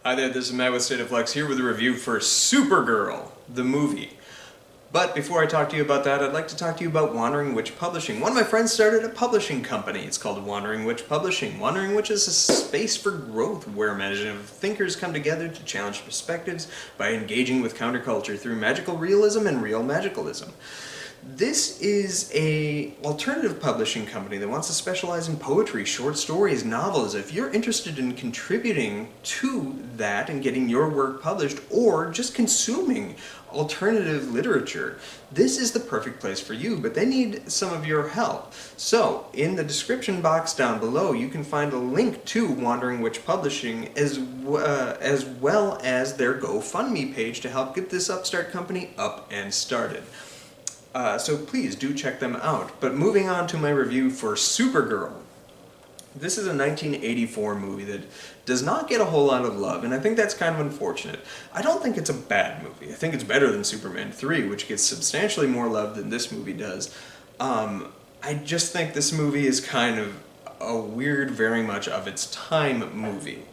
Hi there, this is Matt with State of Flex here with a review for Supergirl, the movie. But before I talk to you about that, I'd like to talk to you about Wandering Witch Publishing. One of my friends started a publishing company. It's called Wandering Witch Publishing. Wandering Witch is a space for growth where imaginative thinkers come together to challenge perspectives by engaging with counterculture through magical realism and real magicalism. This is a alternative publishing company that wants to specialize in poetry, short stories, novels. If you're interested in contributing to that and getting your work published, or just consuming alternative literature, this is the perfect place for you, but they need some of your help. So, in the description box down below, you can find a link to Wandering Witch Publishing as well as their GoFundMe page to help get this upstart company up and started. So please do check them out. But moving on to my review for Supergirl. This is a 1984 movie that does not get a whole lot of love, and I think that's kind of unfortunate. I don't think it's a bad movie. I think it's better than Superman 3, which gets substantially more love than this movie does. I just think this movie is kind of a weird, very much of its time movie.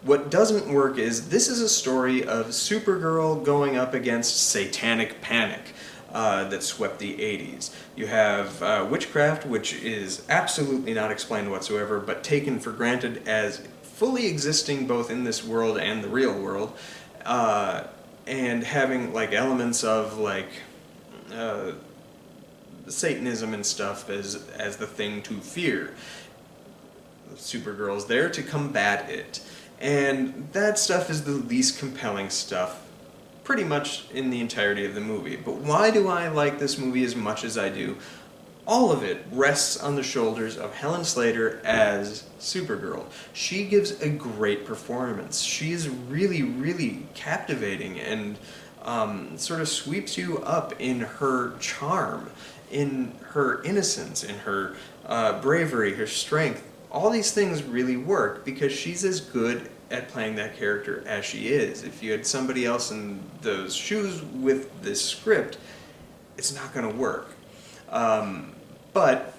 What doesn't work is, this is a story of Supergirl going up against satanic panic that swept the 80s. You have witchcraft, which is absolutely not explained whatsoever, but taken for granted as fully existing both in this world and the real world, and having like elements of like Satanism and stuff as the thing to fear. Supergirl's there to combat it. And that stuff is the least compelling stuff pretty much in the entirety of the movie. But why do I like this movie as much as I do? All of it rests on the shoulders of Helen Slater as Supergirl. She gives a great performance. She is really, really captivating and sort of sweeps you up in her charm, in her innocence, in her bravery, her strength. All these things really work because she's as good at playing that character as she is. If you had somebody else in those shoes with this script, it's not going to work. But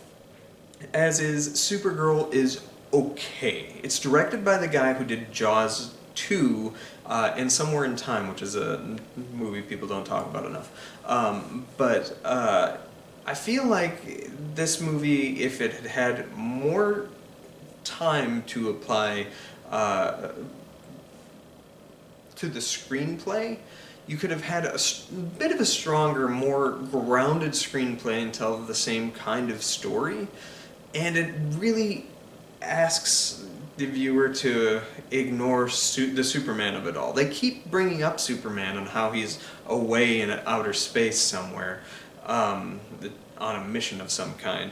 as is, Supergirl is okay. It's directed by the guy who did Jaws 2 and Somewhere in Time, which is a movie people don't talk about enough. But I feel like this movie, if it had had more time to apply to the screenplay, you could have had a bit of a stronger, more grounded screenplay and tell the same kind of story, and it really asks the viewer to ignore the Superman of it all. They keep bringing up Superman and how he's away in outer space somewhere, on a mission of some kind.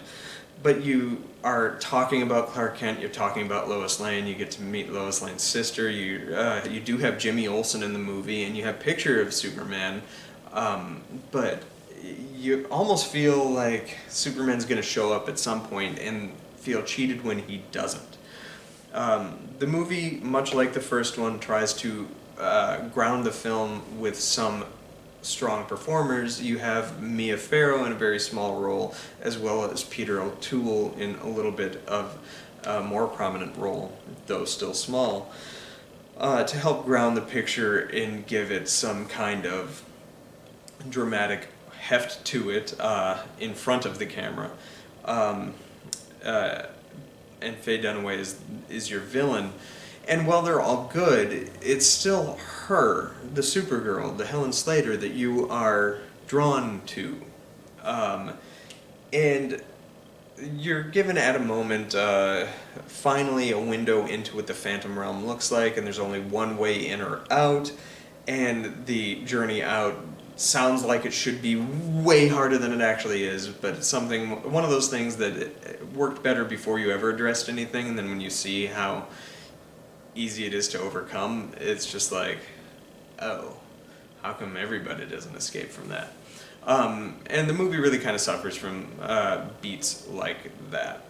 But you are talking about Clark Kent, you're talking about Lois Lane, you get to meet Lois Lane's sister, you do have Jimmy Olsen in the movie, and you have Picture of Superman, but you almost feel like Superman's going to show up at some point and feel cheated when he doesn't. The movie, much like the first one, tries to ground the film with some strong performers. You have Mia Farrow in a very small role, as well as Peter O'Toole in a little bit of a more prominent role, though still small, to help ground the picture and give it some kind of dramatic heft to it in front of the camera. And Faye Dunaway is your villain. And while they're all good, it's still her, the Supergirl, the Helen Slater, that you are drawn to. And you're given at a moment, finally, a window into what the Phantom Realm looks like, and there's only one way in or out, and the journey out sounds like it should be way harder than it actually is, but it's one of those things that it worked better before you ever addressed anything, and then when you see how easy it is to overcome, it's just like, oh, how come everybody doesn't escape from that? And the movie really kind of suffers from beats like that.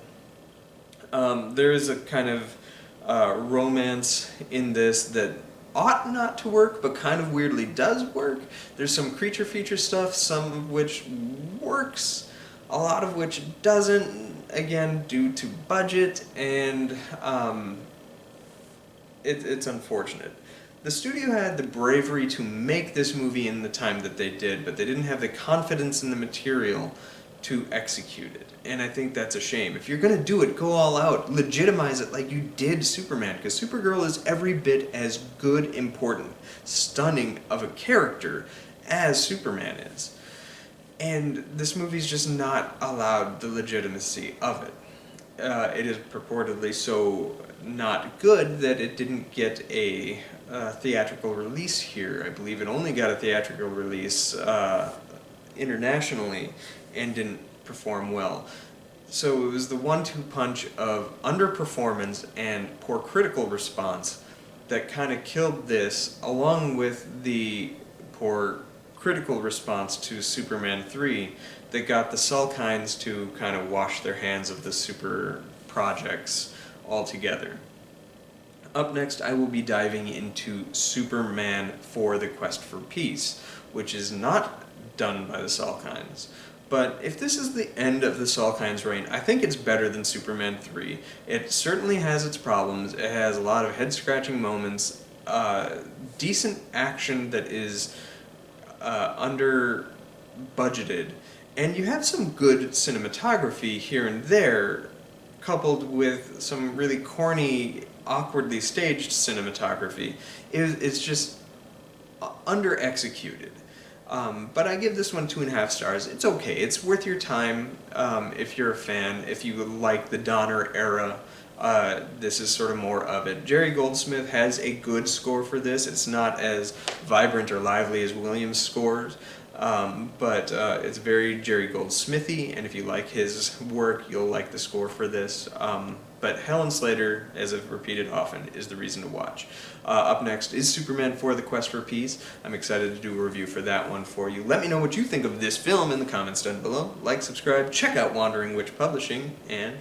There is a kind of romance in this that ought not to work, but kind of weirdly does work. There's some creature feature stuff, some of which works, a lot of which doesn't, again, due to budget, and it's unfortunate. The studio had the bravery to make this movie in the time that they did, but they didn't have the confidence in the material to execute it. And I think that's a shame. If you're going to do it, go all out. Legitimize it like you did Superman, because Supergirl is every bit as good, important, stunning of a character as Superman is. And this movie's just not allowed the legitimacy of it. It is purportedly so not good that it didn't get a theatrical release here. I believe it only got a theatrical release internationally and didn't perform well. So it was the 1-2 punch of underperformance and poor critical response that kind of killed this, along with the poor critical response to Superman 3 that got the Salkinds to kind of wash their hands of the super projects altogether. Up next, I will be diving into Superman for the Quest for Peace, which is not done by the Salkinds. But if this is the end of the Salkinds' reign, I think it's better than Superman 3. It certainly has its problems. It has a lot of head-scratching moments, decent action that is under-budgeted, and you have some good cinematography here and there, coupled with some really corny, awkwardly staged cinematography. It's just under-executed. But I give this one 2.5 stars. It's okay. It's worth your time if you're a fan, if you like the Donner era. This is sort of more of it. Jerry Goldsmith has a good score for this. It's not as vibrant or lively as Williams' scores, but it's very Jerry Goldsmithy, and if you like his work, you'll like the score for this. But Helen Slater, as I've repeated often, is the reason to watch. Up next is Superman for the Quest for Peace. I'm excited to do a review for that one for you. Let me know what you think of this film in the comments down below. Like, subscribe, check out Wandering Witch Publishing, and